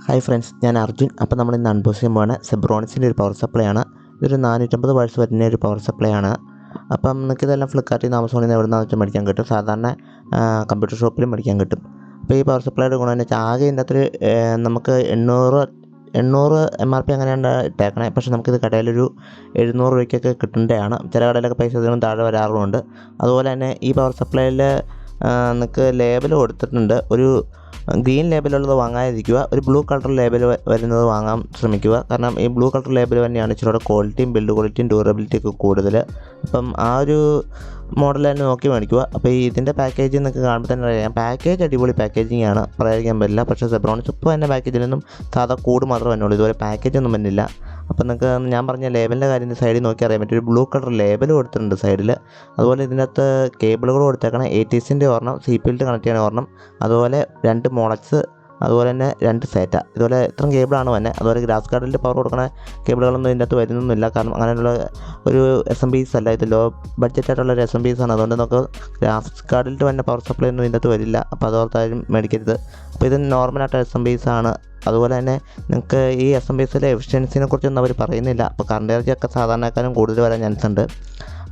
Hi friends, ഞാൻ അർജുൻ. അപ്പോൾ നമ്മൾ ഇന്ന് അൺബോക്സ് ചെയ്യുമ്പോഴാണ് സെബ്രോണിക്സിൻ്റെ ഒരു പവർ സപ്ലൈ ആണ്. ഇതൊരു 450 വാട്ട്സ് വരുന്ന ഒരു പവർ സപ്ലൈ ആണ്. അപ്പം നിങ്ങൾക്ക് ഇതെല്ലാം ഫ്ലിപ്കാർട്ടിൽ നിന്ന് ആമസോണിൽ നിന്ന് എവിടെ നിന്നാണെന്ന് വെച്ചാൽ മേടിക്കാൻ കിട്ടും. സാധാരണ കമ്പ്യൂട്ടർ ഷോപ്പിലും മേടിക്കാൻ കിട്ടും. അപ്പോൾ ഈ പവർ സപ്ലൈയുടെ ഗുണം എന്ന് വെച്ചാൽ ആകെ ഇതിൻ്റെ അകത്തൊരു നമുക്ക് 800 MRP അങ്ങനെയാണ് ഇട്ടേക്കണേ. പക്ഷേ നമുക്കിത് കടയിലൊരു 700 രൂപയ്ക്കൊക്കെ കിട്ടേണ്ടതാണ്. ചില കടയിലൊക്കെ പൈസ ഇതിനും താഴെ വരാറുമുണ്ട്. അതുപോലെ തന്നെ ഈ പവർ സപ്ലൈയിൽ നിങ്ങൾക്ക് ലേബൽ കൊടുത്തിട്ടുണ്ട്. ഒരു ഗ്രീൻ ലേബലുള്ളത് വാങ്ങാതിരിക്കുക, ഒരു ബ്ലൂ കളർ ലേബൽ വരുന്നത് വാങ്ങാൻ ശ്രമിക്കുക. കാരണം ഈ ബ്ലൂ കളർ ലേബൽ തന്നെയാണ് ഇച്ചിരി ക്വാളിറ്റിയും ബിൽഡ് ക്വാളിറ്റിയും ഡ്യൂറബിലിറ്റി ഒക്കെ കൂടുതൽ. അപ്പം ആ ഒരു മോഡൽ തന്നെ നോക്കി മേടിക്കുക. അപ്പോൾ ഇതിൻ്റെ പാക്കേജ് നിങ്ങൾക്ക് കാണുമ്പോൾ തന്നെ അറിയാം. പാക്കേജ് അടിപൊളി പാക്കേജിങ് ആണ്, പറയാതിരിക്കാൻ പറ്റില്ല. പക്ഷേ സെബ്രോണിക്സ് ഇപ്പോൾ തന്നെ പാക്കേജിലൊന്നും സാധാ കൂട് മാത്രമേ വന്നുള്ളൂ, ഇതുപോലെ പാക്കേജൊന്നും വന്നില്ല. അപ്പോൾ നിങ്ങൾക്ക് ഞാൻ പറഞ്ഞ ലേബലിൻ്റെ കാര്യം സൈഡിൽ നോക്കി അറിയാൻ പറ്റും. ഒരു ബ്ലൂ കളർ ലേബൽ കൊടുത്തിട്ടുണ്ട് സൈഡിൽ. അതുപോലെ ഇതിനകത്ത് കേബിളുകൾ കൊടുത്തേക്കണം. ATCൻ്റെ ഒരെണ്ണം, CPLT കണക്ട് ചെയ്യണ ഒരെണ്ണം, അതുപോലെ 2 മോളക്സ്, അതുപോലെ തന്നെ 2 സേറ്റ. ഇതുപോലെ ഇത്രയും കേബിളാണ് വന്നെ. അതുപോലെ ഗ്രാഫിക്സ് കാർഡിൽ പവർ കൊടുക്കുന്ന കേബിളുകളൊന്നും ഇതിൻ്റെ അകത്ത് വരുന്നൊന്നുമില്ല. കാരണം അങ്ങനെയുള്ള ഒരു SMPs അല്ല, ഇത് ലോ ബഡ്ജറ്റ് ആയിട്ടുള്ള ഒരു SMPs ആണ്. അതുകൊണ്ട് നമുക്ക് ഗ്രാഫിക്സ് കാർഡിൽ വന്ന പവർ സപ്ലൈ ഒന്നും ഇതിൻ്റെ അകത്ത് വരില്ല. അപ്പോൾ അതോർത്താരും മേടിക്കരുത്. അപ്പോൾ ഇത് നോർമലായിട്ട് SMPs ആണ്. അതുപോലെ തന്നെ നിങ്ങൾക്ക് ഈ SMPസിലെ എഫിഷ്യൻസിനെ കുറിച്ചൊന്നും അവർ പറയുന്നില്ല. അപ്പോൾ കറണ്ട് ചാർജൊക്കെ സാധാരണക്കാരും കൂടുതൽ വരാൻ ചാൻസ് ഉണ്ട്.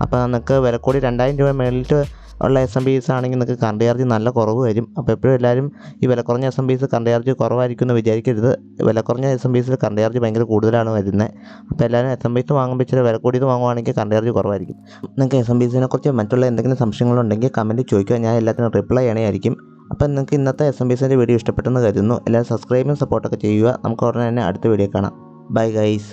അപ്പോൾ നിങ്ങൾക്ക് വില കൂടി 2000 രൂപ മേളിട്ട് ഉള്ള SMPs ആണെങ്കിൽ നിങ്ങൾക്ക് കറണ്ട് ചാർജ് നല്ല കുറവ് വരും. അപ്പോൾ എപ്പോഴും എല്ലാവരും ഈ വില കുറഞ്ഞ SMPs കറണ്ട് ചാർജ് കുറവായിരിക്കും എന്ന് വിചാരിക്കരുത്. വില കുറഞ്ഞ SMPസിൽ കറണ്ട് ചാർജ് ഭയങ്കര കൂടുതലാണ് വരുന്നത്. അപ്പോൾ എല്ലാവരും SMPs വാങ്ങുമ്പോൾ ഇച്ചിരി വില കൂടിയത് വാങ്ങുവാണെങ്കിൽ കറണ്ട് ചാർജ് കുറവായിരിക്കും. നിങ്ങൾക്ക് SMPസിനെ കുറിച്ച് മറ്റുള്ള എന്തെങ്കിലും സംശയങ്ങളുണ്ടെങ്കിൽ കമൻറ്റ് ചോദിക്കുക, ഞാൻ എല്ലാത്തിനും റിപ്ലൈ ചെയ്യണമായിരിക്കും. അപ്പോൾ നിങ്ങൾക്ക് ഇന്നത്തെ SMPസിൻ്റെ വീഡിയോ ഇഷ്ടപ്പെട്ടെന്ന് കരുതുന്നു. എല്ലാവരും സബ്സ്ക്രൈബും സപ്പോർട്ടൊക്കെ ചെയ്യുക. നമുക്ക് ഉടനെ തന്നെ അടുത്ത വീഡിയോ കാണാം. Bye guys.